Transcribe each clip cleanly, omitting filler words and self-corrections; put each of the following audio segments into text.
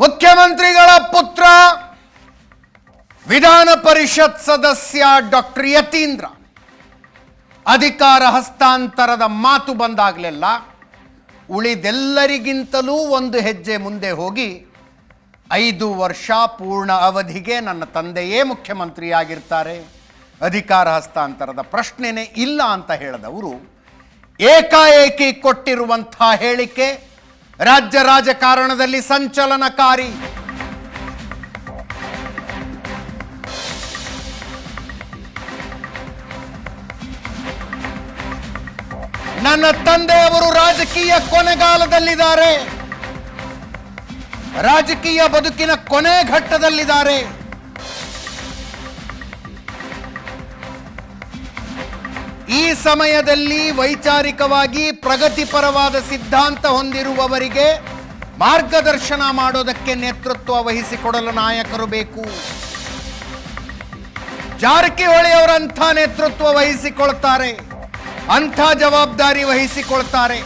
ಮುಖ್ಯಮಂತ್ರಿಗಳ ಪುತ್ರ ವಿಧಾನ ಪರಿಷತ್ ಸದಸ್ಯ ಡಾಕ್ಟರ್ ಯತೀಂದ್ರ ಅಧಿಕಾರ ಹಸ್ತಾಂತರದ ಮಾತು ಬಂದಾಗಲೆಲ್ಲ ಉಳಿದೆಲ್ಲರಿಗಿಂತಲೂ ಒಂದು ಹೆಜ್ಜೆ ಮುಂದೆ ಹೋಗಿ 5 ವರ್ಷ ಪೂರ್ಣ ಅವಧಿಗೆ ನನ್ನ ತಂದೆಯೇ ಮುಖ್ಯಮಂತ್ರಿಯಾಗಿರ್ತಾರೆ, ಅಧಿಕಾರ ಹಸ್ತಾಂತರದ ಪ್ರಶ್ನೆನೇ ಇಲ್ಲ ಅಂತ ಹೇಳಿದವರು ಏಕಾಏಕಿ ಕೊಟ್ಟಿರುವಂಥ ಹೇಳಿಕೆ ರಾಜ್ಯ ರಾಜಕಾರಣದಲ್ಲಿ ಸಂಚಲನಕಾರಿ. ನನ್ನ ತಂದೆಯವರು ರಾಜಕೀಯ ಕೊನೆಗಾಲದಲ್ಲಿದ್ದಾರೆ, ರಾಜಕೀಯ ಬದುಕಿನ ಕೊನೆ ಘಟ್ಟದಲ್ಲಿದ್ದಾರೆ. ಈ ಸಮಯದಲ್ಲಿ ವೈಚಾರಿಕವಾಗಿ ಪ್ರಗತಿಪರವಾದ ಸಿದ್ಧಾಂತ ಹೊಂದಿರುವವರಿಗೆ ಮಾರ್ಗದರ್ಶನ ಮಾಡೋದಕ್ಕೆ ನೇತೃತ್ವ ವಹಿಸಿಕೊಡಲು ನಾಯಕರು ಬೇಕು. ಜಾರಕಿಹೊಳಿ ಅವರಂಥ ನೇತೃತ್ವ ವಹಿಸಿಕೊಳ್ತಾರೆ, ಅಂಥ ಜವಾಬ್ದಾರಿ ವಹಿಸಿಕೊಳ್ತಾರೆ.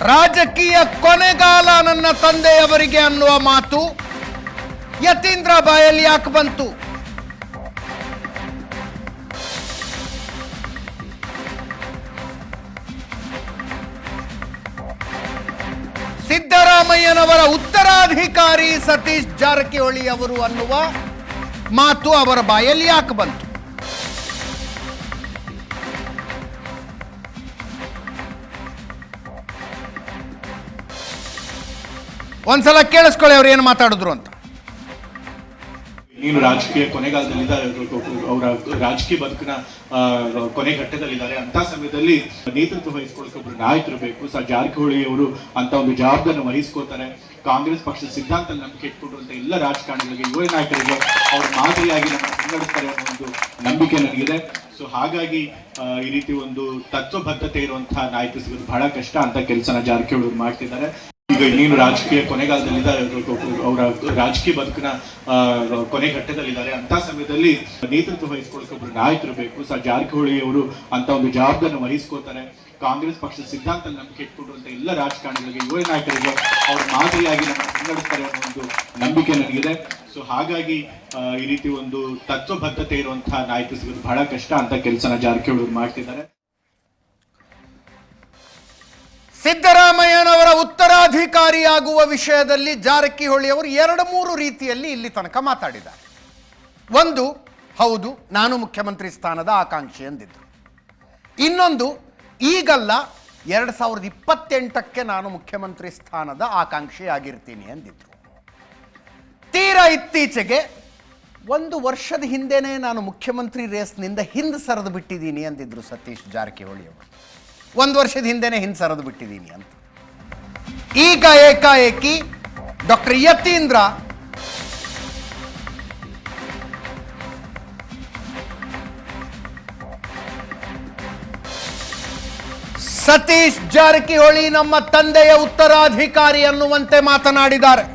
ರಾಜಕೀಯ ಕೊನೆಗಾಲ ನನ್ನ ತಂದೆಯವರಿಗೆ ಅನ್ನುವ ಮಾತು ಯತೀಂದ್ರ ಬಾಯಲ್ಲಿ ಯಾಕೆ ಬಂತು? ಸಿದ್ದರಾಮಯ್ಯನವರ ಉತ್ತರಾಧಿಕಾರಿ ಸತೀಶ್ ಜಾರಕಿಹೊಳಿ ಅವರು ಅನ್ನುವ ಮಾತು ಅವರ ಬಾಯಲ್ಲಿ ಯಾಕೆ ಬಂತು? ಒಂದ್ಸಲ ಕೇಳಿಸ್ಕೊಳ್ಳಿ ಅವ್ರು ಏನು ಮಾತಾಡಿದ್ರು ಅಂತ. ನೀನು ರಾಜಕೀಯ ಕೊನೆಗಾಲದಲ್ಲಿದ್ದಾರೆ, ಅವರ ರಾಜಕೀಯ ಬದುಕಿನ ಕೊನೆ ಘಟ್ಟದಲ್ಲಿದ್ದಾರೆ. ಅಂತ ಸಮಯದಲ್ಲಿ ನೇತೃತ್ವ ವಹಿಸ್ಕೊಳ್ಳೋಕೆ ಒಬ್ರು ನಾಯಕರು ಬೇಕು. ಜಾರಕಿಹೊಳಿ ಅವರು ಅಂತ ಒಂದು ಜವಾಬ್ದಾರಿಯನ್ನು ವಹಿಸ್ಕೋತಾರೆ. ಕಾಂಗ್ರೆಸ್ ಪಕ್ಷದ ಸಿದ್ಧಾಂತ ನಂಬಿಕೆ ಇಟ್ಕೊಂಡಿರುವಂತ ಎಲ್ಲ ರಾಜಕಾರಣಿಗಳಿಗೆ, ಯುವ ನಾಯಕರಿಗೆ ಅವ್ರ ಮಾದರಿಯಾಗಿ ನಮ್ಮ ಮುನ್ನಡೆಸ್ತಾರೆ ಅನ್ನೋ ಒಂದು ನಂಬಿಕೆ ನನಗಿದೆ. ಸೊ ಹಾಗಾಗಿ ಈ ರೀತಿ ಒಂದು ತತ್ವಬದ್ಧತೆ ಇರುವಂತಹ ನಾಯಕರು ಸಿಗೋದು ಬಹಳ ಕಷ್ಟ. ಅಂತ ಕೆಲಸನ ಜಾರಕಿಹೊಳಿ ಅವರು ಮಾಡ್ತಿದ್ದಾರೆ. ಈಗ ನೀನು ರಾಜಕೀಯ ಕೊನೆಗಾಲದಲ್ಲಿದ್ದಾರೆ, ಅವರ ರಾಜಕೀಯ ಬದುಕಿನ ಕೊನೆ ಘಟ್ಟದಲ್ಲಿದ್ದಾರೆ. ಅಂತ ಸಮಯದಲ್ಲಿ ನೇತೃತ್ವ ವಹಿಸ್ಕೊಳ್ಳೋಕೆ ಒಬ್ರು ನಾಯಕರು ಬೇಕು. ಜಾರಕಿಹೊಳಿ ಅವರು ಅಂತ ಒಂದು ಜವಾಬ್ದಾರಿಯನ್ನು ವಹಿಸ್ಕೋತಾರೆ. ಕಾಂಗ್ರೆಸ್ ಪಕ್ಷದ ಸಿದ್ಧಾಂತ ನಂಬಿಕೆ ಇಟ್ಕೊಂಡಿರುವಂತ ಎಲ್ಲ ರಾಜಕಾರಣಿಗಳಿಗೆ, ಯುವ ನಾಯಕರಿಗೆ ಅವ್ರ ಮಾದರಿಯಾಗಿ ನಮ್ಮ ಮುನ್ನಡೆಸ್ತಾರೆ ಅನ್ನೋ ಒಂದು ನಂಬಿಕೆ ನನಗಿದೆ. ಸೊ ಹಾಗಾಗಿ ಈ ರೀತಿ ಒಂದು ತತ್ವಬದ್ಧತೆ ಇರುವಂತಹ ನಾಯಕರು ಸಿಗೋದು ಬಹಳ ಕಷ್ಟ. ಅಂತ ಕೆಲಸನ ಜಾರಕಿಹೊಳಿ ಅವರು ಮಾಡ್ತಿದ್ದಾರೆ. ಸಿದ್ದರಾಮಯ್ಯನವರ ಉತ್ತರಾಧಿಕಾರಿಯಾಗುವ ವಿಷಯದಲ್ಲಿ ಜಾರಕಿಹೊಳಿ ಅವರು 2-3 ರೀತಿಯಲ್ಲಿ ಇಲ್ಲಿ ತನಕ ಮಾತಾಡಿದ್ದಾರೆ. ಒಂದು, ಹೌದು ನಾನು ಮುಖ್ಯಮಂತ್ರಿ ಸ್ಥಾನದ ಆಕಾಂಕ್ಷಿ ಎಂದಿದ್ರು. ಇನ್ನೊಂದು, ಈಗಲ್ಲ 2028ಕ್ಕೆ ನಾನು ಮುಖ್ಯಮಂತ್ರಿ ಸ್ಥಾನದ ಆಕಾಂಕ್ಷಿ ಆಗಿರ್ತೀನಿ ಎಂದಿದ್ರು. ತೀರಾ ಇತ್ತೀಚೆಗೆ 1 ವರ್ಷದ ಹಿಂದೆನೇ ನಾನು ಮುಖ್ಯಮಂತ್ರಿ ರೇಸ್ನಿಂದ ಹಿಂದೆ ಸರಿದು ಬಿಟ್ಟಿದ್ದೀನಿ ಅಂದಿದ್ರು ಸತೀಶ್ ಜಾರಕಿಹೊಳಿ ಅವರು. 1 ವರ್ಷದ ಹಿಂದೆನೇ ಹಿಂದೆ ಸರಿದು ಬಿಟ್ಟಿದ್ದೀನಿ ಅಂತ. ಈಗ ಏಕಾಏಕಿ ಡಾಕ್ಟರ್ ಯತೀಂದ್ರ ಸತೀಶ್ ಜಾರಕಿಹೊಳಿ ನಮ್ಮ ತಂದೆಯ ಉತ್ತರಾಧಿಕಾರಿ ಅನ್ನುವಂತೆ ಮಾತನಾಡಿದ್ದಾರೆ.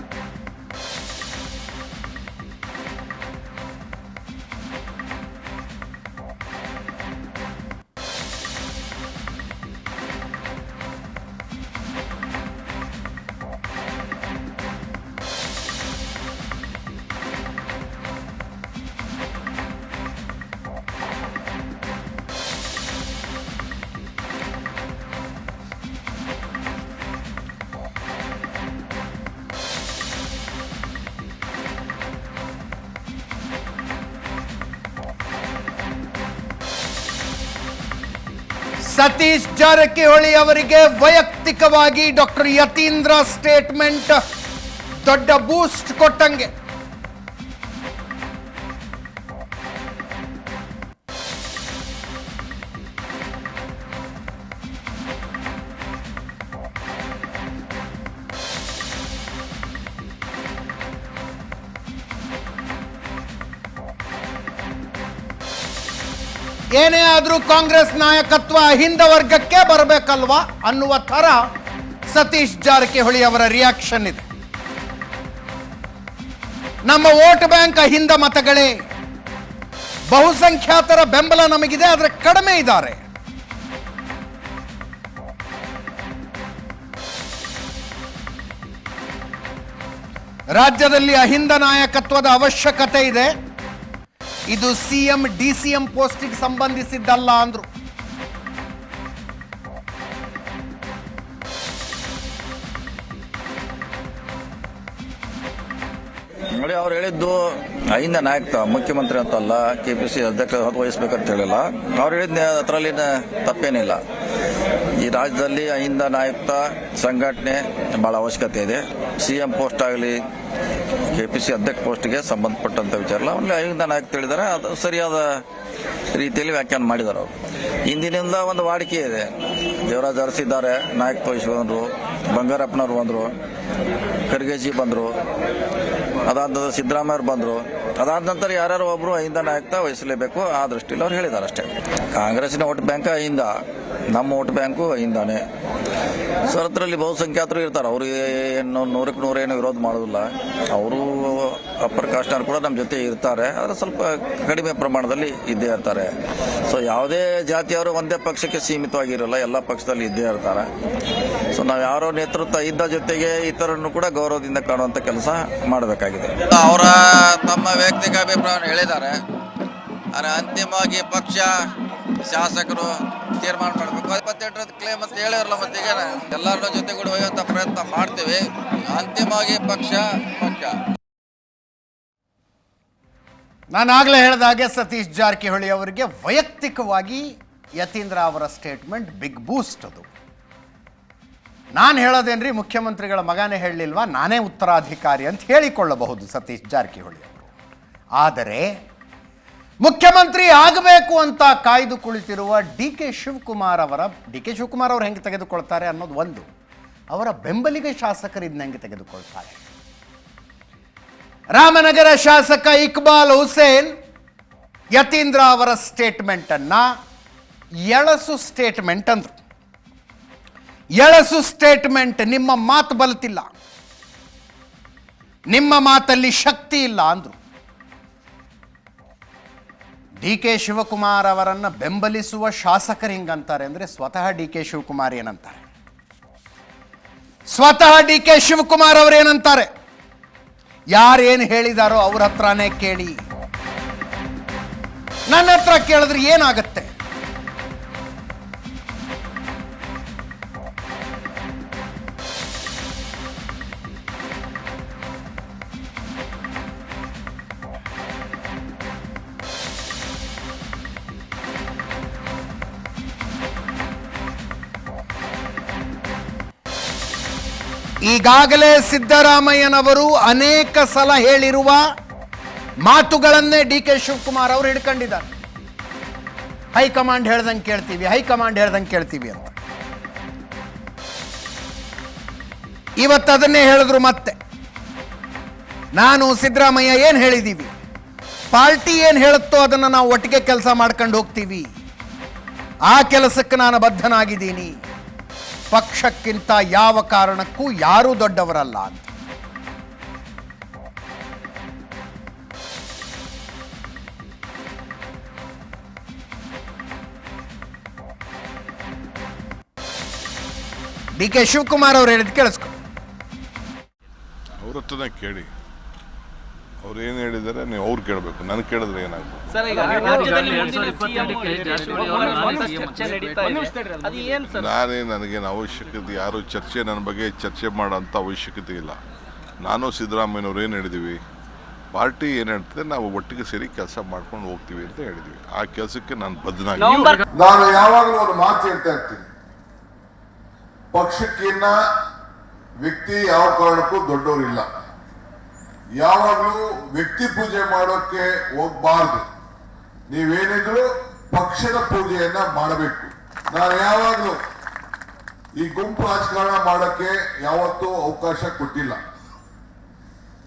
ಸತೀಶ್ ಜಾರಕಿಹೊಳಿ ಅವರಿಗೆ ವೈಯಕ್ತಿಕವಾಗಿ ಡಾಕ್ಟರ್ ಯತೀಂದ್ರ ಸ್ಟೇಟ್ಮೆಂಟ್ ದೊಡ್ಡ ಬೂಸ್ಟ್ ಕೊಟ್ಟಂಗೆ. ಏನೇ ಆದರೂ ಕಾಂಗ್ರೆಸ್ ನಾಯಕತ್ವ ಅಹಿಂದ ವರ್ಗಕ್ಕೆ ಬರಬೇಕಲ್ವಾ ಅನ್ನುವ ಥರ ಸತೀಶ್ ಜಾರಕಿಹೊಳಿ ಅವರ ರಿಯಾಕ್ಷನ್ ಇದೆ. ನಮ್ಮ ವೋಟ್ ಬ್ಯಾಂಕ್ ಅಹಿಂದ ಮತಗಳೇ, ಬಹುಸಂಖ್ಯಾತರ ಬೆಂಬಲ ನಮಗಿದೆ, ಆದರೆ ಕಡಿಮೆ ಇದ್ದಾರೆ. ರಾಜ್ಯದಲ್ಲಿ ಅಹಿಂದ ನಾಯಕತ್ವದ ಅವಶ್ಯಕತೆ ಇದೆ. ಇದು ಸಿಎಂ ಡಿಸಿಎಂ ಪೋಸ್ಟಿಗೆ ಸಂಬಂಧಿಸಿದ್ದಲ್ಲ ಅಂದ್ರು. ನೋಡಿ, ಅವ್ರು ಹೇಳಿದ್ದು ಅಹಿಂದ ನಾಯಕ ಮುಖ್ಯಮಂತ್ರಿ ಅಂತಲ್ಲ, ಕೆಪಿಸಿ ಅಧ್ಯಕ್ಷ ವಹಿಸ್ಬೇಕಂತ ಹೇಳಿಲ್ಲ. ಅವ್ರು ಹೇಳಿದ ಅದರಲ್ಲಿ ತಪ್ಪೇನಿಲ್ಲ. ಈ ರಾಜ್ಯದಲ್ಲಿ ಅಹಿಂದ ನಾಯಕ ಸಂಘಟನೆ ಬಹಳ ಅವಶ್ಯಕತೆ ಇದೆ. ಸಿಎಂ ಪೋಸ್ಟ್ ಆಗಲಿ ಕೆಪಿಸಿ ಅಧ್ಯಕ್ಷ ಪೋಸ್ಟ್ಗೆ ಸಂಬಂಧಪಟ್ಟಂತ ವಿಚಾರ ಇಲ್ಲ. ಅಲ್ಲಿ ಅಹಿಂದ ನಾಯಕ ಹೇಳಿದ್ದಾರೆ, ಅದು ಸರಿಯಾದ ರೀತಿಯಲ್ಲಿ ವ್ಯಾಖ್ಯಾನ ಮಾಡಿದ್ದಾರೆ. ಅವರು ಹಿಂದಿನಿಂದ ಒಂದು ವಾಡಿಕೆ ಇದೆ. ದೇವರಾಜ್ ಅರಸಿದ್ದಾರೆ, ನಾಯಕತ್ವ ವಹಿಸಿಕೊಂಡ್ರು, ಬಂಗಾರಪ್ಪನವ್ರು ಬಂದರು, ಖರ್ಗೆಜಿ ಬಂದರು, ಅದಾದ ನಂತರ ಸಿದ್ದರಾಮಯ್ಯವ್ರು ಬಂದರು. ಅದಾದ ನಂತರ ಯಾರು ಒಬ್ಬರು ಅಹಿಂದ ನಾಯಕತ್ವ ವಹಿಸಲೇಬೇಕು, ಆ ದೃಷ್ಟಿಯಲ್ಲಿ ಅವ್ರು ಹೇಳಿದ್ದಾರೆ ಅಷ್ಟೇ. ಕಾಂಗ್ರೆಸ್ಸಿನ ವೋಟ್ ಬ್ಯಾಂಕ್ ಅಹಿಂದ, ನಮ್ಮ ವೋಟ್ ಬ್ಯಾಂಕು ಅಹಿಂದಾನೆ. ಸೊ ಅದರಲ್ಲಿ ಬಹುಸಂಖ್ಯಾತರು ಇರ್ತಾರೆ. ಅವರು ಏನು 100ಕ್ಕೆ 100 ಏನು ವಿರೋಧ ಮಾಡೋದಿಲ್ಲ. ಅವರು ಅಪ್ಪರ್ ಕಾಸ್ಟ್ನವ್ರು ಕೂಡ ನಮ್ಮ ಜೊತೆ ಇರ್ತಾರೆ, ಆದರೆ ಸ್ವಲ್ಪ ಕಡಿಮೆ ಪ್ರಮಾಣದಲ್ಲಿ ಇದ್ದೇ ಇರ್ತಾರೆ. ಸೊ ಯಾವುದೇ ಜಾತಿಯವರು ಒಂದೇ ಪಕ್ಷಕ್ಕೆ ಸೀಮಿತವಾಗಿರಲ್ಲ, ಎಲ್ಲ ಪಕ್ಷದಲ್ಲಿ ಇದ್ದೇ ಇರ್ತಾರೆ. ಸೊ ನಾವು ಯಾರೋ ನೇತೃತ್ವ ಇದ್ದ ಜೊತೆಗೆ ಇತರನ್ನು ಕೂಡ ಗೌರವದಿಂದ ಕಾಣುವಂತ ಕೆಲಸ ಮಾಡಬೇಕಾಗಿದೆ. ಅವರ ತಮ್ಮ ವೈಯಕ್ತಿಕ ಅಭಿಪ್ರಾಯವನ್ನು ಹೇಳಿದ್ದಾರೆ, ಆದರೆ ಅಂತಿಮವಾಗಿ ಪಕ್ಷ ಶಾಸಕರು ತೀರ್ಮಾನ ಮಾಡಬೇಕು. 28ರ ಕ್ಲೇಮ್ ಅಂತ ಹೇಳಿರಲ್ಲ, ಮತ್ತೆ ಈಗ ಎಲ್ಲರನ್ನ ಜೊತೆಗೂಡಿ ಒಯ್ಯುವಂತ ಪ್ರಯತ್ನ ಮಾಡ್ತೀವಿ. ಅಂತಿಮವಾಗಿ ಪಕ್ಷ. ನಾನಾಗಲೇ ಹೇಳಿದಾಗೆ ಸತೀಶ್ ಜಾರಕಿಹೊಳಿ ಅವರಿಗೆ ವೈಯಕ್ತಿಕವಾಗಿ ಯತೀಂದ್ರ ಅವರ ಸ್ಟೇಟ್ಮೆಂಟ್ ಬಿಗ್ ಬೂಸ್ಟ್. ಅದು ನಾನು ಹೇಳೋದೇನ್ರಿ, ಮುಖ್ಯಮಂತ್ರಿಗಳ ಮಗನೇ ಹೇಳಲಿಲ್ವಾ, ನಾನೇ ಉತ್ತರಾಧಿಕಾರಿ ಅಂತ ಹೇಳಿಕೊಳ್ಳಬಹುದು ಸತೀಶ್ ಜಾರಕಿಹೊಳಿ ಅವರು. ಆದರೆ ಮುಖ್ಯಮಂತ್ರಿ ಆಗಬೇಕು ಅಂತ ಕಾಯ್ದು ಕುಳಿತಿರುವ ಡಿ ಕೆ ಶಿವಕುಮಾರ್ ಅವರು ಹೆಂಗೆ ತೆಗೆದುಕೊಳ್ತಾರೆ ಅನ್ನೋದು ಒಂದು, ಅವರ ಬೆಂಬಲಿಗ ಶಾಸಕರು ಇದನ್ನ ಹೆಂಗೆ ತೆಗೆದುಕೊಳ್ತಾರೆ. ರಾಮನಗರ ಶಾಸಕ ಇಕ್ಬಾಲ್ ಹುಸೇನ್ ಯತೀಂದ್ರ ಅವರ ಸ್ಟೇಟ್ಮೆಂಟನ್ನು ಎಳಸು ಸ್ಟೇಟ್ಮೆಂಟ್ ಅಂದರು. ಎಳಸು ಸ್ಟೇಟ್ಮೆಂಟ್, ನಿಮ್ಮ ಮಾತು ಬಲ್ತಿಲ್ಲ, ನಿಮ್ಮ ಮಾತಲ್ಲಿ ಶಕ್ತಿ ಇಲ್ಲ ಅಂದರು. ಡಿ ಕೆ ಶಿವಕುಮಾರ್ ಅವರನ್ನು ಬೆಂಬಲಿಸುವ ಶಾಸಕರು ಹಿಂಗಂತಾರೆ ಅಂದರೆ ಸ್ವತಃ ಡಿ ಕೆ ಶಿವಕುಮಾರ್ ಏನಂತಾರೆ? ಸ್ವತಃ ಡಿ ಕೆ ಶಿವಕುಮಾರ್ ಅವರೇನಂತಾರೆ? ಯಾರೇನು ಹೇಳಿದಾರೋ ಅವ್ರ ಹತ್ರನೇ ಕೇಳಿ. ನನ್ನ ಹತ್ರ ಕೇಳಿದ್ರೆ ಏನಾಗತ್ತೆ? ಈಗಾಗಲೇ ಸಿದ್ದರಾಮಯ್ಯನವರು ಅನೇಕ ಸಲ ಹೇಳಿರುವ ಮಾತುಗಳನ್ನೇ ಡಿ ಕೆ ಶಿವಕುಮಾರ್ ಅವರು ಹಿಡ್ಕೊಂಡಿದ್ದಾರೆ. ಹೈಕಮಾಂಡ್ ಹೇಳ್ದಂಗೆ ಕೇಳ್ತೀವಿ, ಹೈಕಮಾಂಡ್ ಹೇಳ್ದಂಗೆ ಕೇಳ್ತೀವಿ ಅಂತ. ಇವತ್ತು ಅದನ್ನೇ ಹೇಳಿದ್ರು. ಮತ್ತೆ ನಾನು ಸಿದ್ದರಾಮಯ್ಯ ಏನು ಹೇಳಿದ್ದೀವಿ, ಪಾರ್ಟಿ ಏನು ಹೇಳುತ್ತೋ ಅದನ್ನು ನಾವು ಒಟ್ಟಿಗೆ ಕೆಲಸ ಮಾಡ್ಕೊಂಡು ಹೋಗ್ತೀವಿ, ಆ ಕೆಲಸಕ್ಕೆ ನಾನು ಬದ್ಧನಾಗಿದ್ದೀನಿ, ಪಕ್ಷಕ್ಕಿಂತ ಯಾವ ಕಾರಣಕ್ಕೂ ಯಾರೂ ದೊಡ್ಡವರಲ್ಲ ಅಂತ. ಡಿ ಕೆ ಶಿವಕುಮಾರ್ ಅವರು ಹೇಳಿದ್ ಕೇಳಿಸ್ಕೊ. ಅವ್ರ ಹತ್ರನೇ ಕೇಳಿ, ಅವ್ರು ಏನು ಹೇಳಿದ್ದಾರೆ ನೀವು ಅವ್ರು ಕೇಳಬೇಕು, ನನಗೆ ಕೇಳಿದ್ರೆ ಏನಾಗ್ತದೆ? ನನಗೇನು ಅವಶ್ಯಕತೆ, ಯಾರು ಚರ್ಚೆ ನನ್ನ ಬಗ್ಗೆ ಚರ್ಚೆ ಮಾಡೋಂಥ ಅವಶ್ಯಕತೆ ಇಲ್ಲ. ನಾನು ಸಿದ್ದರಾಮಯ್ಯನವ್ರು ಏನು ಹೇಳಿದ್ದೀವಿ, ಪಾರ್ಟಿ ಏನು ಹೇಳ್ತದೆ ನಾವು ಒಟ್ಟಿಗೆ ಸೇರಿ ಕೆಲಸ ಮಾಡ್ಕೊಂಡು ಹೋಗ್ತೀವಿ ಅಂತ ಹೇಳಿದ್ವಿ. ಆ ಕೆಲಸಕ್ಕೆ ನಾನು ಬದ್ಧನಾಗಿ. ನಾನು ಯಾವಾಗಲೂ ಒಂದು ಮಾತು ಹೇಳ್ತಾ ಇರ್ತೀನಿ, ಪಕ್ಷಕ್ಕಿನ್ನ ವ್ಯಕ್ತಿ ಯಾವ ಕಾರಣಕ್ಕೂ ದೊಡ್ಡವರಿಲ್ಲ. ಯಾವಾಗಲೂ ವ್ಯಕ್ತಿ ಪೂಜೆ ಮಾಡೋಕ್ಕೆ ಹೋಗ್ಬಾರ್ದು. ನೀವೇನಿದ್ರು ಪಕ್ಷದ ಪೂಜೆಯನ್ನ ಮಾಡಬೇಕು. ನಾನು ಯಾವಾಗಲೂ ಈ ಗುಂಪು ರಾಜಕಾರಣ ಮಾಡೋಕ್ಕೆ ಯಾವತ್ತೂ ಅವಕಾಶ ಕೊಟ್ಟಿಲ್ಲ.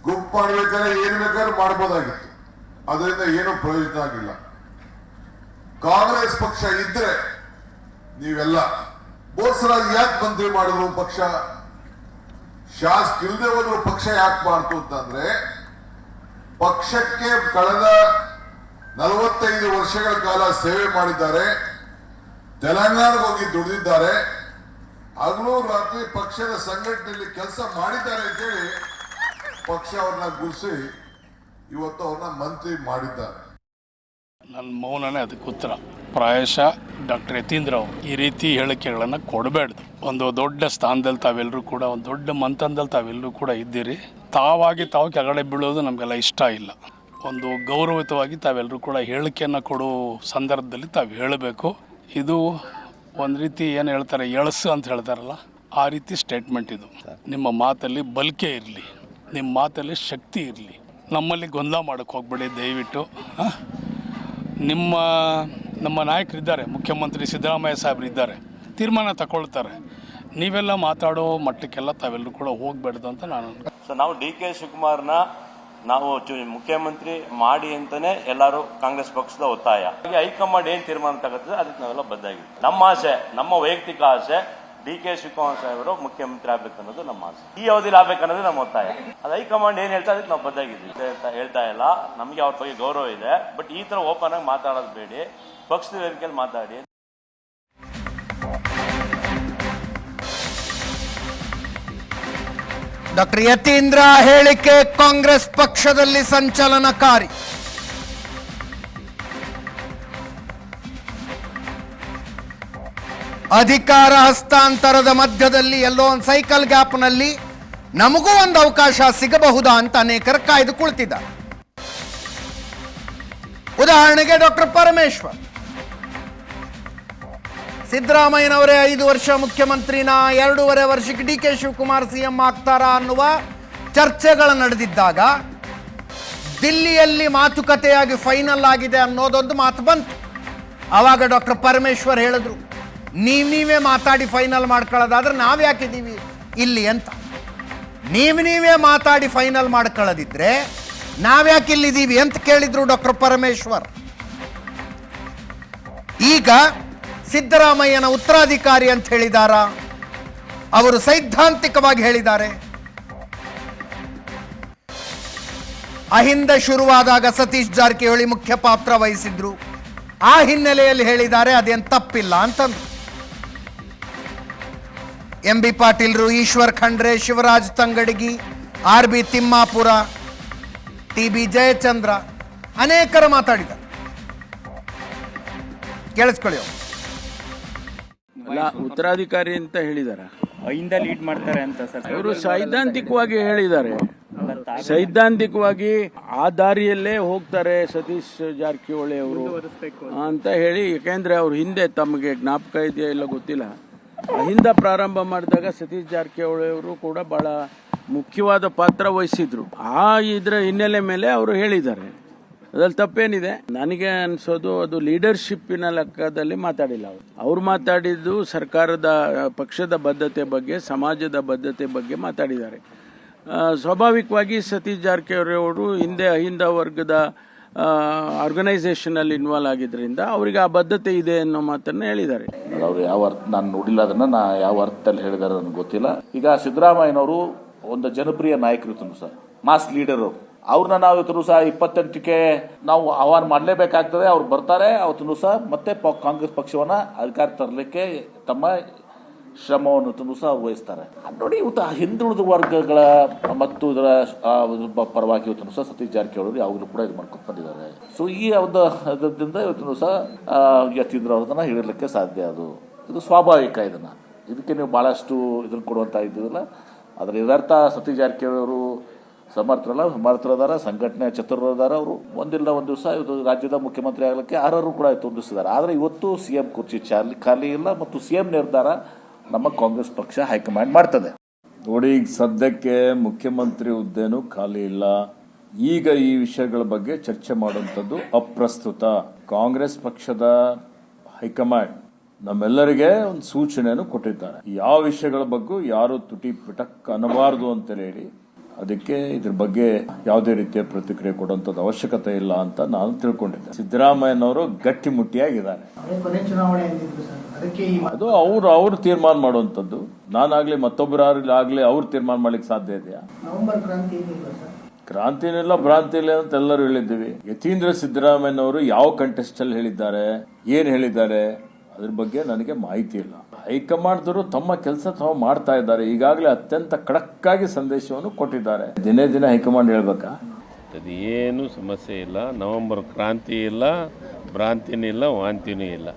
ಗುಂಪು ಮಾಡ್ಬೇಕಾದ್ರೆ ಏನ್ ಬೇಕಾದ್ರೂ ಮಾಡ್ಬೋದಾಗಿತ್ತು, ಅದರಿಂದ ಏನು ಪ್ರಯೋಜನ ಆಗಿಲ್ಲ. ಕಾಂಗ್ರೆಸ್ ಪಕ್ಷ ಇದ್ರೆ ನೀವೆಲ್ಲ ಬೋಸರಾಜ್ ಯಾಕೆ ಮಂತ್ರಿ ಮಾಡಿದ್ರು, ಪಕ್ಷ ಶಾಸಕ ಇಲ್ಲದೆ ಹೋದ್ರು ಪಕ್ಷ ಯಾಕೆ ಮಾಡ್ತು ಅಂತಂದ್ರೆ, ಪಕ್ಷಕ್ಕೆ ಕಳೆದ 45 ವರ್ಷಗಳ ಕಾಲ ಸೇವೆ ಮಾಡಿದ್ದಾರೆ, ತೆಲಂಗಾಣಕ್ಕೆ ಹೋಗಿ ದುಡಿದಿದ್ದಾರೆ, ಹಗಲು ರಾತ್ರಿ ಪಕ್ಷದ ಸಂಘಟನೆಯಲ್ಲಿ ಕೆಲಸ ಮಾಡಿದ್ದಾರೆ ಅಂತೇಳಿ ಪಕ್ಷ ಅವ್ರನ್ನ ಗುರುಸಿ ಇವತ್ತು ಅವ್ರನ್ನ ಮಂತ್ರಿ ಮಾಡಿದ್ದಾರೆ. ನನ್ನ ಮೌನನೇ ಅದಕ್ಕೆ ಉತ್ತರ. ಪ್ರಾಯಶಃ ಡಾಕ್ಟರ್ ಯತೀಂದ್ರ ಅವರು ಈ ರೀತಿ ಹೇಳಿಕೆಗಳನ್ನು ಕೊಡಬೇಡ್ದು. ಒಂದು ದೊಡ್ಡ ಸ್ಥಾನದಲ್ಲಿ ತಾವೆಲ್ಲರೂ ಕೂಡ, ಒಂದು ದೊಡ್ಡ ಮಂಥನದಲ್ಲಿ ತಾವೆಲ್ಲರೂ ಕೂಡ ಇದ್ದೀರಿ. ತಾವಾಗಿ ತಾವು ಕೆಳಗಡೆ ಬೀಳೋದು ನಮಗೆಲ್ಲ ಇಷ್ಟ ಇಲ್ಲ. ಒಂದು ಗೌರವಿತವಾಗಿ ತಾವೆಲ್ಲರೂ ಕೂಡ ಹೇಳಿಕೆಯನ್ನು ಕೊಡೋ ಸಂದರ್ಭದಲ್ಲಿ ತಾವು ಹೇಳಬೇಕು. ಇದು ಒಂದು ರೀತಿ ಏನು ಹೇಳ್ತಾರೆ, ಎಳಸು ಅಂತ ಹೇಳ್ತಾರಲ್ಲ, ಆ ರೀತಿ ಸ್ಟೇಟ್ಮೆಂಟ್ ಇದು. ನಿಮ್ಮ ಮಾತಲ್ಲಿ ಬಲ್ಕೆ ಇರಲಿ, ನಿಮ್ಮ ಮಾತಲ್ಲಿ ಶಕ್ತಿ ಇರಲಿ. ನಮ್ಮಲ್ಲಿ ಗೊಂದಲ ಮಾಡೋಕ್ಕೆ ಹೋಗ್ಬೇಡಿ ದಯವಿಟ್ಟು. ನಮ್ಮ ನಾಯಕರಿದ್ದಾರೆ, ಮುಖ್ಯಮಂತ್ರಿ ಸಿದ್ದರಾಮಯ್ಯ ಸಾಹೇಬ್ರು ಇದ್ದಾರೆ, ತೀರ್ಮಾನ ತಗೊಳ್ತಾರೆ. ನೀವೆಲ್ಲ ಮಾತಾಡೋ ಮಟ್ಟಕ್ಕೆಲ್ಲ ತಾವೆಲ್ಲರೂ ಕೂಡ ಹೋಗಬೇಡ್ದು ಅಂತ ನಾನು. ಸೊ ನಾವು DK ಶಿವಕುಮಾರ್ನ ನಾವು ಮುಖ್ಯಮಂತ್ರಿ ಮಾಡಿ ಅಂತಾನೆ ಎಲ್ಲರೂ ಕಾಂಗ್ರೆಸ್ ಪಕ್ಷದ ಒತ್ತಾಯ. ಹೈಕಮಾಂಡ್ ಏನ್ ತೀರ್ಮಾನ ತಗೋತದೆ ಅದಕ್ಕೆ ನಾವೆಲ್ಲ ಬದ್ಧಾಗಿದ್ದೀವಿ. ನಮ್ಮ ಆಸೆ, ನಮ್ಮ ವೈಯಕ್ತಿಕ ಆಸೆ, DK ಶಿವಕುಮಾರ್ ಸಾಹೇಬರು ಮುಖ್ಯಮಂತ್ರಿ ಆಗ್ಬೇಕನ್ನೋದು ನಮ್ಮ ಆಸೆ. ಈ ಅವಧಿಲಿ ಆಗ್ಬೇಕನ್ನೋದು ನಮ್ಮ ಒತ್ತಾಯ. ಅದು ಹೈಕಮಾಂಡ್ ಏನ್ ಹೇಳ್ತಾ ಅದಕ್ಕೆ ನಾವು ಬದ್ಧಾಗಿದ್ದೀವಿ. ಹೇಳ್ತಾ ಇಲ್ಲ, ನಮಗೆ ಅವ್ರ ಬಗ್ಗೆ ಗೌರವ ಇದೆ. ಬಟ್ ಈ ತರ ಓಪನ್ ಆಗಿ ಮಾತಾಡೋದು ಬೇಡಿ, ಪಕ್ಷದ ವೇದಿಕೆಯಲ್ಲಿ ಮಾತಾಡಿ. ಡಾಕ್ಟರ್ ಯತೀಂದ್ರ ಹೇಳಿಕೆ ಕಾಂಗ್ರೆಸ್ ಪಕ್ಷದಲ್ಲಿ ಸಂಚಲನಕಾರಿ. ಅಧಿಕಾರ ಹಸ್ತಾಂತರದ ಮಧ್ಯದಲ್ಲಿ ಎಲ್ಲೋ ಒಂದು ಸೈಕಲ್ ಗ್ಯಾಪ್ನಲ್ಲಿ ನಮಗೂ ಒಂದು ಅವಕಾಶ ಸಿಗಬಹುದಾ ಅಂತ ಅನೇಕರು ಕಾಯ್ದು ಕುಳಿತಿದ್ದಾರೆ. ಉದಾಹರಣೆಗೆ ಡಾಕ್ಟರ್ ಪರಮೇಶ್ವರ್, ಸಿದ್ದರಾಮಯ್ಯನವರೇ 5 ವರ್ಷ ಮುಖ್ಯಮಂತ್ರಿನ, 2.5 ವರ್ಷಕ್ಕೆ DK ಶಿವಕುಮಾರ್ CM ಆಗ್ತಾರಾ ಅನ್ನುವ ಚರ್ಚೆಗಳು ನಡೆದಿದ್ದಾಗ ದಿಲ್ಲಿಯಲ್ಲಿ ಮಾತುಕತೆಯಾಗಿ ಫೈನಲ್ ಆಗಿದೆ ಅನ್ನೋದೊಂದು ಮಾತು ಬಂತು. ಆವಾಗ ಡಾಕ್ಟರ್ ಪರಮೇಶ್ವರ್ ಹೇಳಿದ್ರು, ನೀವೇ ಮಾತಾಡಿ ಫೈನಲ್ ಮಾಡ್ಕೊಳ್ಳೋದಾದ್ರೆ ನಾವು ಯಾಕಿದ್ದೀವಿ ಇಲ್ಲಿ ಅಂತ. ನೀವೇ ಮಾತಾಡಿ ಫೈನಲ್ ಮಾಡ್ಕೊಳ್ಳೋದಿದ್ರೆ ನಾವ್ಯಾಕೆ ಇಲ್ಲಿದ್ದೀವಿ ಅಂತ ಕೇಳಿದ್ರು ಡಾಕ್ಟರ್ ಪರಮೇಶ್ವರ್. ಈಗ ಸಿದ್ದರಾಮಯ್ಯನ ಉತ್ತರಾಧಿಕಾರಿ ಅಂತ ಹೇಳಿದಾರ, ಅವರು ಸೈದ್ಧಾಂತಿಕವಾಗಿ ಹೇಳಿದ್ದಾರೆ. ಅಹಿಂದ ಶುರುವಾದಾಗ ಸತೀಶ್ ಜಾರಕಿಹೊಳಿ ಮುಖ್ಯ ಪಾತ್ರ ವಹಿಸಿದ್ರು, ಆ ಹಿನ್ನೆಲೆಯಲ್ಲಿ ಹೇಳಿದ್ದಾರೆ, ಅದೇನು ತಪ್ಪಿಲ್ಲ ಅಂತಂದ್ರು. MB ಪಾಟೀಲ್ರು, Eshwar Khandre, Shivraj Tangadagi, RB Timmapur, TB Jayachandra ಅನೇಕರು ಮಾತಾಡಿದ್ದಾರೆ. ಕೇಳಿಸ್ಕೊಳ್ಳಿ. ಅಲ್ಲ, ಉತ್ತರಾಧಿಕಾರಿ ಅಂತ ಹೇಳಿದಾರ, ಅಹಿಂದ ಲೀಡ್ ಮಾಡ್ತಾರೆ ಅಂತ ಸರ್ ಅವರು ಸೈದ್ಧಾಂತಿಕವಾಗಿ ಹೇಳಿದ್ದಾರೆ. ಸೈದ್ಧಾಂತಿಕವಾಗಿ ಆ ದಾರಿಯಲ್ಲೇ ಹೋಗ್ತಾರೆ ಸತೀಶ್ ಜಾರಕಿಹೊಳಿ ಅವರು ಅಂತ ಹೇಳಿ. ಯಾಕೆಂದ್ರೆ ಅವ್ರು ಹಿಂದೆ ತಮಗೆ ಜ್ಞಾಪಕ ಇದೆಯಾ ಇಲ್ಲ ಗೊತ್ತಿಲ್ಲ, ಅಹಿಂದ ಪ್ರಾರಂಭ ಮಾಡಿದಾಗ ಸತೀಶ್ ಜಾರಕಿಹೊಳಿ ಅವರು ಕೂಡ ಬಹಳ ಮುಖ್ಯವಾದ ಪಾತ್ರ ವಹಿಸಿದ್ರು. ಆ ಇದರ ಹಿನ್ನೆಲೆ ಮೇಲೆ ಅವರು ಹೇಳಿದ್ದಾರೆ, ಅದ್ರಲ್ಲಿ ತಪ್ಪೇನಿದೆ. ನನಗೆ ಅನ್ಸೋದು ಅದು ಲೀಡರ್ಶಿಪ್ಪಿನ ಲೆಕ್ಕದಲ್ಲಿ ಮಾತಾಡಿಲ್ಲ. ಅವ್ರು ಮಾತಾಡಿದ್ದು ಸರ್ಕಾರದ ಪಕ್ಷದ ಬದ್ಧತೆ ಬಗ್ಗೆ, ಸಮಾಜದ ಬದ್ಧತೆ ಬಗ್ಗೆ ಮಾತಾಡಿದ್ದಾರೆ. ಸ್ವಾಭಾವಿಕವಾಗಿ ಸತೀಶ್ ಜಾರಕಿಹೊಳಿ ಅವರು ಹಿಂದೆ ಅಹಿಂದ ವರ್ಗದ ಆರ್ಗನೈಸೇಷನ್ ಅಲ್ಲಿ ಇನ್ವಾಲ್ವ್ ಆಗಿದ್ರಿಂದ ಅವರಿಗೆ ಆ ಬದ್ಧತೆ ಇದೆ ಅನ್ನೋ ಮಾತನ್ನ ಹೇಳಿದ್ದಾರೆ. ಅವರು ಯಾವ ಅರ್ಥ ನಾನು ನೋಡಿಲ್ಲ, ಅದನ್ನ ಯಾವ ಅರ್ಥದಲ್ಲಿ ಹೇಳಿದಾರೆ ನನಗೆ ಗೊತ್ತಿಲ್ಲ. ಈಗ ಸಿದ್ದರಾಮಯ್ಯನವರು ಒಂದು ಜನಪ್ರಿಯ ನಾಯಕರು ಸರ್, ಮಾಸ್ ಲೀಡರು. ಅವ್ರನ್ನ ನಾವು ಇವತ್ತು ಸಹ 28ಕ್ಕೆ ನಾವು ಆಹ್ವಾನ ಮಾಡಲೇಬೇಕಾಗ್ತದೆ. ಅವ್ರು ಬರ್ತಾರೆ, ಅವತ್ತು ಸಹ ಮತ್ತೆ ಕಾಂಗ್ರೆಸ್ ಪಕ್ಷವನ್ನ ಅಧಿಕಾರ ತರಲಿಕ್ಕೆ ತಮ್ಮ ಶ್ರಮವನ್ನು ಸಹ ವಹಿಸ್ತಾರೆ. ನೋಡಿ, ಇವತ್ತು ಹಿಂದುಳಿದ ವರ್ಗಗಳ ಮತ್ತು ಇದರ ಪರವಾಗಿ ಇವತ್ತು ಸಹ ಸತೀಶ್ ಜಾರಕಿಹೊಳಿ ಯಾವಾಗಲೂ ಕೂಡ ಇದು ಮಾಡ್ಕೊಂಡು ಬಂದಿದ್ದಾರೆ. ಸೊ ಈ ಒಂದು ಅದರಿಂದ ಇವತ್ತು ಸಹ ಯತೀಂದ್ರ ಅವ್ರನ್ನ ಹಿಡಿಯಲಿಕ್ಕೆ ಸಾಧ್ಯ. ಇದು ಸ್ವಾಭಾವಿಕ. ಇದಕ್ಕೆ ನೀವು ಬಹಳಷ್ಟು ಇದನ್ನು ಕೊಡುವಂತ ಇದ್ದಿಲ್ಲ. ಅದರ ಇದರ್ಥ ಸತೀಶ್ ಜಾರಕಿಹೊಳಿ ಅವರು ಸಮರ್ಥರದಾರ, ಸಂಘಟನೆ ಚತುರದಾರ. ಅವರು ಒಂದಿಲ್ಲ ಒಂದು ದಿವಸ ಇವತ್ತು ರಾಜ್ಯದ ಮುಖ್ಯಮಂತ್ರಿ ಆಗಲಿಕ್ಕೆ ಅರ್ಹರು ಕೂಡ ಹೊಂದಿಸಿದ್ದಾರೆ. ಆದರೆ ಇವತ್ತು CM ಕುರ್ಚಿ ಖಾಲಿ ಇಲ್ಲ ಮತ್ತು CM ನಿರ್ಧಾರ ನಮ್ಮ ಕಾಂಗ್ರೆಸ್ ಪಕ್ಷ ಹೈಕಮಾಂಡ್ ಮಾಡ್ತದೆ. ನೋಡಿ, ಈಗ ಸದ್ಯಕ್ಕೆ ಮುಖ್ಯಮಂತ್ರಿ ಹುದ್ದೆನೂ ಖಾಲಿ ಇಲ್ಲ. ಈಗ ಈ ವಿಷಯಗಳ ಬಗ್ಗೆ ಚರ್ಚೆ ಮಾಡುವಂಥದ್ದು ಅಪ್ರಸ್ತುತ. ಕಾಂಗ್ರೆಸ್ ಪಕ್ಷದ ಹೈಕಮಾಂಡ್ ನಮ್ಮೆಲ್ಲರಿಗೆ ಒಂದು ಸೂಚನೆಯನ್ನು ಕೊಟ್ಟಿದ್ದಾರೆ. ಯಾವ ವಿಷಯಗಳ ಬಗ್ಗೆ ಯಾರು ತುಟಿ ಪಿಟಕ್ ಅನ್ನಬಾರದು ಅಂತ ಹೇಳಿ, ಅದಕ್ಕೆ ಇದ್ರ ಬಗ್ಗೆ ಯಾವುದೇ ರೀತಿಯ ಪ್ರತಿಕ್ರಿಯೆ ಕೊಡುವಂಥದ್ದು ಅವಶ್ಯಕತೆ ಇಲ್ಲ ಅಂತ ನಾನು ತಿಳ್ಕೊಂಡಿದ್ದೆ. ಸಿದ್ದರಾಮಯ್ಯನವರು ಗಟ್ಟಿ ಮುಟ್ಟಿಯಾಗಿದ್ದಾರೆ. ಅದು ಅವ್ರು ತೀರ್ಮಾನ ಮಾಡುವಂಥದ್ದು. ನಾನಾಗ್ಲಿ ಮತ್ತೊಬ್ಬರಾಗ್ಲಿ ಅವ್ರು ತೀರ್ಮಾನ ಮಾಡ್ಲಿಕ್ಕೆ ಸಾಧ್ಯ ಇದೆಯಾ? ಕ್ರಾಂತಿನಿಲ್ಲ ಭ್ರಾಂತಿ ಇಲ್ಲ ಅಂತ ಎಲ್ಲರೂ ಹೇಳಿದ್ದೀವಿ. ಯತೀಂದ್ರ ಸಿದ್ದರಾಮಯ್ಯನವರು ಯಾವ ಕಂಟೆಸ್ಟ್ ಅಲ್ಲಿ ಹೇಳಿದ್ದಾರೆ, ಏನ್ ಹೇಳಿದ್ದಾರೆ ಅದ್ರ ಬಗ್ಗೆ ನನಗೆ ಮಾಹಿತಿ ಇಲ್ಲ. ಹೈಕಮಾಂಡ್ದವರು ತಮ್ಮ ಕೆಲಸ ತಾವು ಮಾಡ್ತಾ ಇದ್ದಾರೆ. ಈಗಾಗಲೇ ಅತ್ಯಂತ ಖಡಕ್ ಆಗಿ ಸಂದೇಶವನ್ನು ಕೊಟ್ಟಿದ್ದಾರೆ. ದಿನೇ ದಿನ ಹೈಕಮಾಂಡ್ ಹೇಳ್ಬೇಕಾ? ಅದೇನು ಸಮಸ್ಯೆ ಇಲ್ಲ. ನವೆಂಬರ್ ಕ್ರಾಂತಿ ಇಲ್ಲ, ಭ್ರಾಂತಿನೂ ಇಲ್ಲ, ವಾಂತಿನೂ ಇಲ್ಲ.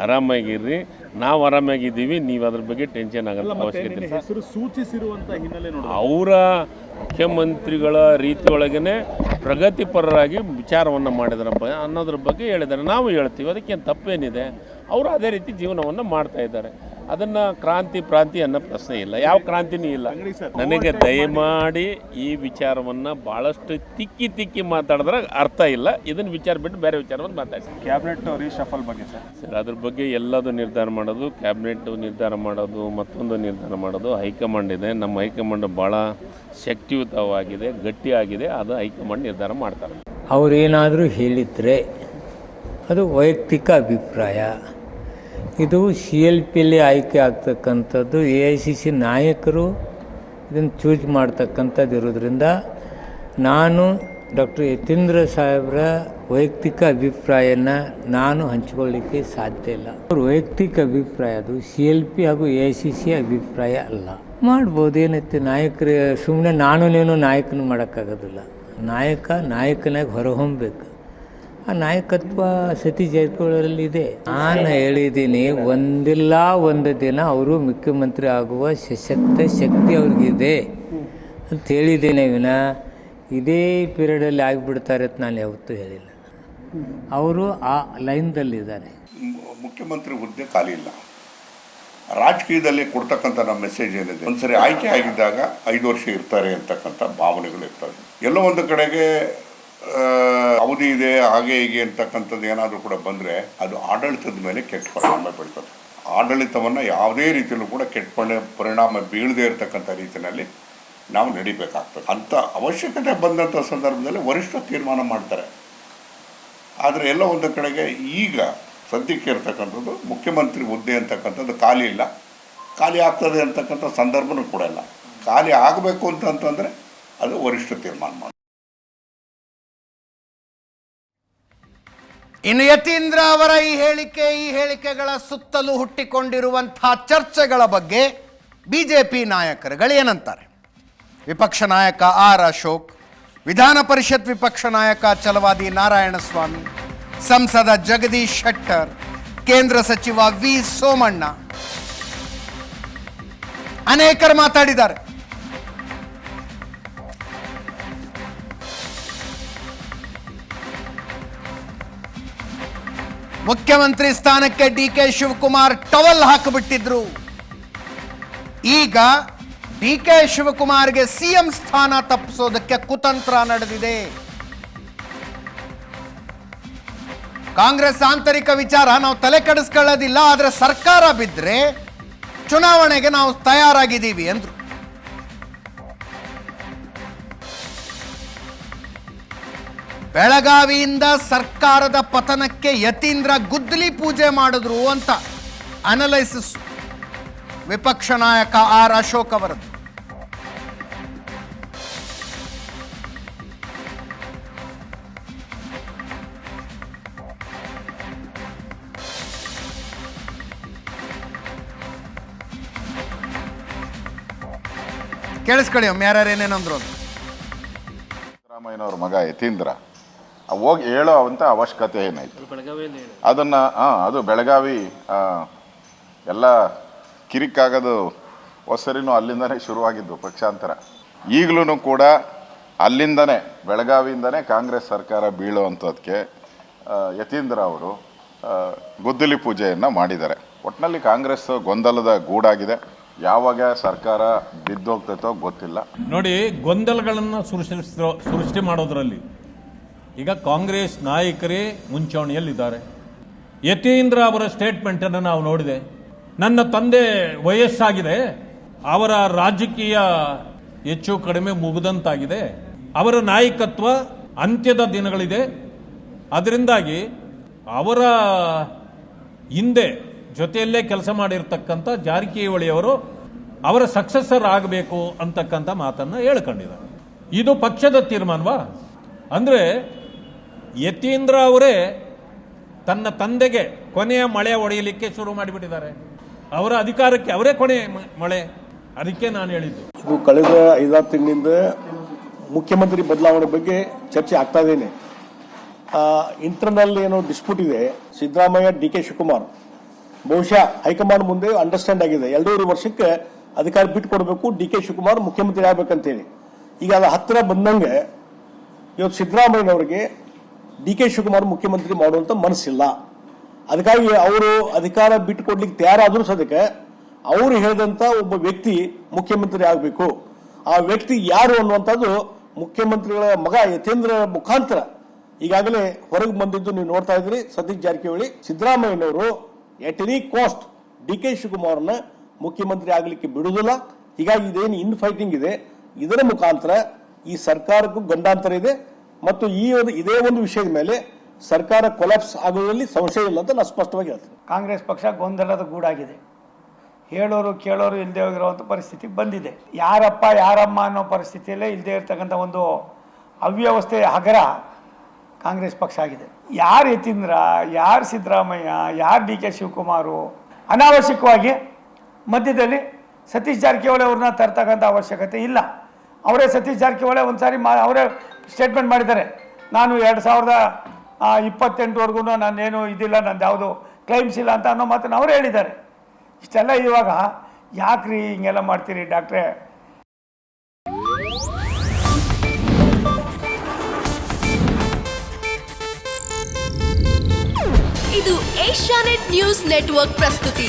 ಆರಾಮಾಗಿರ್ರಿ, ನಾವು ಆರಾಮಾಗಿದ್ದೀವಿ. ನೀವು ಅದ್ರ ಬಗ್ಗೆ ಟೆನ್ಷನ್ ಆಗಲ್ಲ ಅವಶ್ಯಕತೆ ಇಲ್ಲ. ಹೆಸರು ಸೂಚಿಸಿರುವಂತ ಹಿನ್ನೆಲೆ ಅವರ ಮುಖ್ಯಮಂತ್ರಿಗಳ ರೀತಿಯೊಳಗೇ ಪ್ರಗತಿಪರರಾಗಿ ವಿಚಾರವನ್ನು ಮಾಡಿದ್ರಪ್ಪ ಅನ್ನೋದ್ರ ಬಗ್ಗೆ ಹೇಳಿದ್ದಾರೆ. ನಾವು ಹೇಳ್ತೀವಿ, ಅದಕ್ಕೇನು ತಪ್ಪೇನಿದೆ. ಅವರು ಅದೇ ರೀತಿ ಜೀವನವನ್ನು ಮಾಡ್ತಾ ಇದ್ದಾರೆ. ಅದನ್ನು ಕ್ರಾಂತಿ ಪ್ರಾಂತಿ ಅನ್ನೋ ಪ್ರಶ್ನೆ ಇಲ್ಲ, ಯಾವ ಕ್ರಾಂತಿನೂ ಇಲ್ಲ. ನನಗೆ ದಯಮಾಡಿ ಈ ವಿಚಾರವನ್ನು ಭಾಳಷ್ಟು ತಿಕ್ಕಿ ಮಾತಾಡಿದ್ರೆ ಅರ್ಥ ಇಲ್ಲ. ಇದನ್ನು ವಿಚಾರ ಬಿಟ್ಟು ಬೇರೆ ವಿಚಾರವನ್ನು ಮಾತಾಡಿ. ಕ್ಯಾಬಿನೆಟ್ ರೀಶಫಲ್ ಬಗ್ಗೆ ಸರ್, ಅದ್ರ ಬಗ್ಗೆ ಎಲ್ಲದೂ ನಿರ್ಧಾರ ಮಾಡೋದು, ಕ್ಯಾಬಿನೆಟ್ ನಿರ್ಧಾರ ಮಾಡೋದು, ಮತ್ತೊಂದು ನಿರ್ಧಾರ ಮಾಡೋದು ಹೈಕಮಾಂಡ್ ಇದೆ. ನಮ್ಮ ಹೈಕಮಾಂಡ್ ಭಾಳ ಶಕ್ತಿಯುತವಾಗಿದೆ, ಗಟ್ಟಿಯಾಗಿದೆ. ಅದು ಹೈಕಮಾಂಡ್ ನಿರ್ಧಾರ ಮಾಡ್ತಾರೆ. ಅವರೇನಾದರೂ ಹೇಳಿದರೆ ಅದು ವೈಯಕ್ತಿಕ ಅಭಿಪ್ರಾಯ. ಇದು CLPಯಲ್ಲಿ ಆಯ್ಕೆ ಆಗ್ತಕ್ಕಂಥದ್ದು AICC ನಾಯಕರು ಇದನ್ನು ಚೂಸ್ ಮಾಡ್ತಕ್ಕಂಥದ್ದು ಇರೋದ್ರಿಂದ ನಾನು ಡಾಕ್ಟರ್ ಯತೀಂದ್ರ ಸಾಹೇಬ್ರ ವೈಯಕ್ತಿಕ ಅಭಿಪ್ರಾಯನ ನಾನು ಹಂಚಿಕೊಳ್ಳಿಕ್ಕೆ ಸಾಧ್ಯ ಇಲ್ಲ. ಅವ್ರ ವೈಯಕ್ತಿಕ ಅಭಿಪ್ರಾಯ ಅದು, CLP ಹಾಗೂ AICC ಅಭಿಪ್ರಾಯ ಅಲ್ಲ. ಮಾಡ್ಬೋದು, ಏನೈತೆ. ನಾಯಕರು ಸುಮ್ಮನೆ ನಾನು ನಾಯಕನ ಮಾಡೋಕ್ಕಾಗೋದಿಲ್ಲ. ನಾಯಕನಾಗಿ ಹೊರಹೊಮ್ಮಬೇಕು. ಆ ನಾಯಕತ್ವ ಸತೀಶ್ ಜಾರಕಿಹೊಳಿ ಇದೆ. ನಾನು ಹೇಳಿದ್ದೀನಿ, ಒಂದಿಲ್ಲ ಒಂದು ದಿನ ಅವರು ಮುಖ್ಯಮಂತ್ರಿ ಆಗುವ ಸಶಕ್ತ ಶಕ್ತಿ ಅವ್ರಿಗಿದೆ ಅಂತ ಹೇಳಿದ್ದೇನೆ ವಿನ ಇದೇ ಪೀರಿಯಡಲ್ಲಿ ಆಗಿಬಿಡ್ತಾರೆ ಅಂತ ನಾನು ಯಾವತ್ತೂ ಹೇಳಿಲ್ಲ. ಅವರು ಆ ಲೈನ್ದಲ್ಲಿದ್ದಾರೆ. ಮುಖ್ಯಮಂತ್ರಿ ಹುದ್ದೆ ಖಾಲಿ ಇಲ್ಲ. ರಾಜಕೀಯದಲ್ಲಿ ಕೊಡ್ತಕ್ಕಂಥ ನಮ್ಮ ಮೆಸೇಜ್ ಏನಿದೆ, ಒಂದ್ಸರಿ ಆಯ್ಕೆ ಆಗಿದ್ದಾಗ 5 ವರ್ಷ ಇರ್ತಾರೆ ಅಂತಕ್ಕಂಥ ಭಾವನೆಗಳು ಇರ್ತವೆ. ಎಲ್ಲೋ ಒಂದು ಕಡೆಗೆ ಅವಧಿ ಇದೆ, ಹಾಗೆ ಹೀಗೆ ಅಂತಕ್ಕಂಥದ್ದು ಏನಾದರೂ ಕೂಡ ಬಂದರೆ ಅದು ಆಡಳಿತದ ಮೇಲೆ ಕೆಟ್ಟ ಪರಿಣಾಮ ಬೀಳ್ತದೆ. ಆಡಳಿತವನ್ನು ಯಾವುದೇ ರೀತಿಯಲ್ಲೂ ಕೂಡ ಕೆಟ್ಟ ಪರಿಣಾಮ ಬೀಳದೇ ಇರತಕ್ಕಂಥ ರೀತಿಯಲ್ಲಿ ನಾವು ನಡಿಬೇಕಾಗ್ತದೆ. ಅಂಥ ಅವಶ್ಯಕತೆ ಬಂದಂಥ ಸಂದರ್ಭದಲ್ಲಿ ವರಿಷ್ಠ ತೀರ್ಮಾನ ಮಾಡ್ತಾರೆ. ಆದರೆ ಎಲ್ಲ ಒಂದು ಕಡೆಗೆ ಈಗ ಸದ್ಯಕ್ಕೆ ಇರ್ತಕ್ಕಂಥದ್ದು ಮುಖ್ಯಮಂತ್ರಿ ಹುದ್ದೆ ಅಂತಕ್ಕಂಥದ್ದು ಖಾಲಿ ಇಲ್ಲ. ಖಾಲಿ ಆಗ್ತದೆ ಅಂತಕ್ಕಂಥ ಸಂದರ್ಭನೂ ಕೂಡ ಇಲ್ಲ. ಖಾಲಿ ಆಗಬೇಕು ಅಂತಂತಂದರೆ ಅದು ವರಿಷ್ಠ ತೀರ್ಮಾನ ಮಾಡಿ. ಇನ್ನು ಯತೀಂದ್ರ ಅವರ ಈ ಹೇಳಿಕೆಗಳ ಸುತ್ತಲೂ ಹುಟ್ಟಿಕೊಂಡಿರುವಂತಹ ಚರ್ಚೆಗಳ ಬಗ್ಗೆ ಬಿಜೆಪಿ ನಾಯಕರುಗಳು ಏನಂತಾರೆ? ವಿಪಕ್ಷ ನಾಯಕ ಆರ್ ಅಶೋಕ್, ವಿಧಾನ ಪರಿಷತ್ ವಿಪಕ್ಷ ನಾಯಕ ಛಲವಾದಿ ನಾರಾಯಣಸ್ವಾಮಿ, ಸಂಸದ ಜಗದೀಶ್ ಶೆಟ್ಟರ್, ಕೇಂದ್ರ ಸಚಿವ ವಿ ಸೋಮಣ್ಣ ಅನೇಕರು ಮಾತಾಡಿದ್ದಾರೆ. ಮುಖ್ಯಮಂತ್ರಿ ಸ್ಥಾನಕ್ಕೆ DK ಶಿವಕುಮಾರ್ ಟವಲ್ ಹಾಕಿಬಿಟ್ಟಿದ್ರು. ಈಗ DK ಶಿವಕುಮಾರ್ಗೆ CM ಸ್ಥಾನ ತಪ್ಪಿಸೋದಕ್ಕೆ ಕುತಂತ್ರ ನಡೆದಿದೆ. ಕಾಂಗ್ರೆಸ್ ಆಂತರಿಕ ವಿಚಾರ ನಾವು ತಲೆ ಕೆಡಿಸ್ಕೊಳ್ಳೋದಿಲ್ಲ, ಆದರೆ ಸರ್ಕಾರ ಬಿದ್ದರೆ ಚುನಾವಣೆಗೆ ನಾವು ತಯಾರಾಗಿದ್ದೀವಿ ಅಂದ್ರು. ಬೆಳಗಾವಿಯಿಂದ ಸರ್ಕಾರದ ಪತನಕ್ಕೆ ಯತೀಂದ್ರ ಗುದ್ದಲಿ ಪೂಜೆ ಮಾಡಿದ್ರು ಅಂತ ಅನಲೈಸಿಸ್ ವಿಪಕ್ಷ ನಾಯಕ ಆರ್ ಅಶೋಕ್ ಅವರದ್ದು. ಕೇಳಿಸ್ಕೊಳ್ಳಿ ಯಾರು ಏನೇನಂದ್ರು ಅಂತ. ಸಿದ್ದರಾಮಯ್ಯನವ್ರ ಮಗ ಯತೀಂದ್ರ ಹೋಗಿ ಹೇಳೋ ಅಂತ ಅವಶ್ಯಕತೆ ಏನಾಯ್ತು? ಅದನ್ನು ಅದು ಬೆಳಗಾವಿ ಎಲ್ಲ ಕಿರಿಕಾಗೋದು ಹೊಸರಿನೂ ಅಲ್ಲಿಂದನೇ ಶುರುವಾಗಿದ್ದು ಪಕ್ಷಾಂತರ. ಈಗಲೂ ಕೂಡ ಅಲ್ಲಿಂದನೇ ಬೆಳಗಾವಿಯಿಂದನೇ ಕಾಂಗ್ರೆಸ್ ಸರ್ಕಾರ ಬೀಳುವಂಥದ್ದಕ್ಕೆ ಯತೀಂದ್ರ ಅವರು ಗುದ್ದಲಿ ಪೂಜೆಯನ್ನು ಮಾಡಿದ್ದಾರೆ. ಒಟ್ಟಿನಲ್ಲಿ ಕಾಂಗ್ರೆಸ್ ಗೊಂದಲದ ಗೂಡಾಗಿದೆ. ಯಾವಾಗ ಸರ್ಕಾರ ಬಿದ್ದೋಗ್ತೈತೋ ಗೊತ್ತಿಲ್ಲ. ನೋಡಿ, ಗೊಂದಲಗಳನ್ನು ಸೃಷ್ಟಿ ಮಾಡೋದ್ರಲ್ಲಿ ಈಗ ಕಾಂಗ್ರೆಸ್ ನಾಯಕರೇ ಮುಂಚೂಣಿಯಲ್ಲಿದ್ದಾರೆ. ಯತೀಂದ್ರ ಅವರ ಸ್ಟೇಟ್ಮೆಂಟನ್ನು ನಾವು ನೋಡಿದೆ. ನನ್ನ ತಂದೆ ವಯಸ್ಸಾಗಿದೆ, ಅವರ ರಾಜಕೀಯ ಹೆಚ್ಚು ಕಡಿಮೆ ಮುಗಿದಂತಾಗಿದೆ, ಅವರ ನಾಯಕತ್ವ ಅಂತ್ಯದ ದಿನಗಳಿದೆ, ಅದರಿಂದಾಗಿ ಅವರ ಹಿಂದೆ ಜೊತೆಯಲ್ಲೇ ಕೆಲಸ ಮಾಡಿರ್ತಕ್ಕಂಥ ಜಾರಕಿಹೊಳಿಯವರು ಅವರ ಸಕ್ಸೆಸರ್ ಆಗಬೇಕು ಅಂತಕ್ಕಂಥ ಮಾತನ್ನು ಹೇಳ್ಕೊಂಡಿದ್ದಾರೆ. ಇದು ಪಕ್ಷದ ತೀರ್ಮಾನವಾ? ಅಂದರೆ ಯತೀಂದ್ರ ಅವರೇ ತನ್ನ ತಂದೆಗೆ ಕೊನೆಯ ಮಳೆ ಹೊಡೆಯಲಿಕ್ಕೆ ಶುರು ಮಾಡಿಬಿಟ್ಟಿದ್ದಾರೆ. ಅವರ ಅಧಿಕಾರಕ್ಕೆ ಅವರೇ ಕೊನೆ ಮಳೆ. ಅದಕ್ಕೆ ನಾನು ಹೇಳಿದ್ದು, ಇದು ಕಳೆದ 5-6 ತಿಂಗಳಿಂದ ಮುಖ್ಯಮಂತ್ರಿ ಬದಲಾವಣೆ ಬಗ್ಗೆ ಚರ್ಚೆ ಆಗ್ತಾ ಇದ್ದೇನೆ. ಇಂಟರ್ನಲ್ ಏನೋ ಡಿಸ್ಪ್ಯೂಟ್ ಇದೆ. ಸಿದ್ದರಾಮಯ್ಯ, ಡಿ.ಕೆ. ಶಿವಕುಮಾರ್ ಬಹುಶಃ ಹೈಕಮಾಂಡ್ ಮುಂದೆ ಅಂಡರ್ಸ್ಟ್ಯಾಂಡ್ ಆಗಿದೆ, 2.5 ವರ್ಷಕ್ಕೆ ಅಧಿಕಾರ ಬಿಟ್ಟು ಕೊಡಬೇಕು, ಡಿ.ಕೆ. ಶಿವಕುಮಾರ್ ಮುಖ್ಯಮಂತ್ರಿ ಆಗ್ಬೇಕಂತೇಳಿ. ಈಗ ಅದು ಹತ್ತಿರ ಬಂದಂಗೆ ಇವತ್ತು ಸಿದ್ದರಾಮಯ್ಯನವರಿಗೆ ಡಿ.ಕೆ. ಶಿವಕುಮಾರ್ ಮುಖ್ಯಮಂತ್ರಿ ಮಾಡುವಂತ ಮನಸ್ಸಿಲ್ಲ. ಅದಕ್ಕಾಗಿ ಅವರು ಅಧಿಕಾರ ಬಿಟ್ಟು ಕೊಡ್ಲಿಕ್ಕೆ ತಯಾರಾದರೂ ಸದ್ಯಕ್ಕೆ ಅವರು ಹೇಳಿದಂತ ಒಬ್ಬ ವ್ಯಕ್ತಿ ಮುಖ್ಯಮಂತ್ರಿ ಆಗಬೇಕು. ಆ ವ್ಯಕ್ತಿ ಯಾರು ಅನ್ನುವಂಥದ್ದು ಮುಖ್ಯಮಂತ್ರಿಗಳ ಮಗ ಯತೀಂದ್ರ ಮುಖಾಂತರ ಈಗಾಗಲೇ ಹೊರಗೆ ಬಂದಿದ್ದು ನೀವು ನೋಡ್ತಾ ಇದ್ರಿ. ಸತೀಶ್ ಜಾರಕಿಹೊಳಿ, ಸಿದ್ದರಾಮಯ್ಯನವರು ಎಟ್ ಎನಿ ಕಾಸ್ಟ್ ಡಿ.ಕೆ. ಶಿವಕುಮಾರ್ನ ಮುಖ್ಯಮಂತ್ರಿ ಆಗಲಿಕ್ಕೆ ಬಿಡುವುದಿಲ್ಲ. ಹೀಗಾಗಿ ಇದೇನು ಇನ್ ಫೈಟಿಂಗ್ ಇದೆ, ಇದರ ಮುಖಾಂತರ ಈ ಸರ್ಕಾರಕ್ಕೂ ಗಂಡಾಂತರ ಇದೆ ಮತ್ತು ಇದೇ ಒಂದು ವಿಷಯದ ಮೇಲೆ ಸರ್ಕಾರ ಕೊಲಾಪ್ಸ್ ಆಗೋದ್ರಲ್ಲಿ ಸಂಶಯ ಇಲ್ಲ ಅಂತ ನಾನು ಸ್ಪಷ್ಟವಾಗಿ ಹೇಳ್ತೀನಿ. ಕಾಂಗ್ರೆಸ್ ಪಕ್ಷ ಗೊಂದಲದ ಗೂಡಾಗಿದೆ. ಹೇಳೋರು ಕೇಳೋರು ಇಲ್ಲದೆ ಹೋಗಿರುವಂಥ ಪರಿಸ್ಥಿತಿ ಬಂದಿದೆ. ಯಾರಪ್ಪ ಯಾರಮ್ಮ ಅನ್ನೋ ಪರಿಸ್ಥಿತಿಯಲ್ಲೇ ಇಲ್ಲದೆ ಇರತಕ್ಕಂಥ ಒಂದು ಅವ್ಯವಸ್ಥೆಯ ಹಗರ ಕಾಂಗ್ರೆಸ್ ಪಕ್ಷ ಆಗಿದೆ. ಯಾರು ಯತೀಂದ್ರ, ಯಾರು ಸಿದ್ದರಾಮಯ್ಯ, ಯಾರು ಡಿ.ಕೆ. ಶಿವಕುಮಾರು, ಅನಾವಶ್ಯಕವಾಗಿ ಮಧ್ಯದಲ್ಲಿ ಸತೀಶ್ ಜಾರಕಿಹೊಳಿ ಅವ್ರನ್ನ ತರ್ತಕ್ಕಂಥ ಅವಶ್ಯಕತೆ ಇಲ್ಲ. ಅವರೇ ಸತೀಶ್ ಜಾರಕಿಹೊಳಿ ಒಂದ್ಸಾರಿ ಅವರೇ ಸ್ಟೇಟ್ಮೆಂಟ್ ಮಾಡಿದ್ದಾರೆ, ನಾನು 2028ವರೆಗೂ ನಾನೇನು ಇದಿಲ್ಲ, ನಂದು ಯಾವುದು ಕ್ಲೈಮ್ಸ್ ಇಲ್ಲ ಅಂತ ಅನ್ನೋ ಮಾತನ್ನು ಅವರೇ ಹೇಳಿದ್ದಾರೆ. ಇಷ್ಟೆಲ್ಲ ಇವಾಗ ಯಾಕ್ರಿ ಹಿಂಗೆಲ್ಲ ಮಾಡ್ತೀರಿ ಡಾಕ್ಟ್ರೇ? ಇದು ಏಷ್ಯಾನೆಟ್ ನ್ಯೂಸ್ ನೆಟ್ವರ್ಕ್ ಪ್ರಸ್ತುತಿ.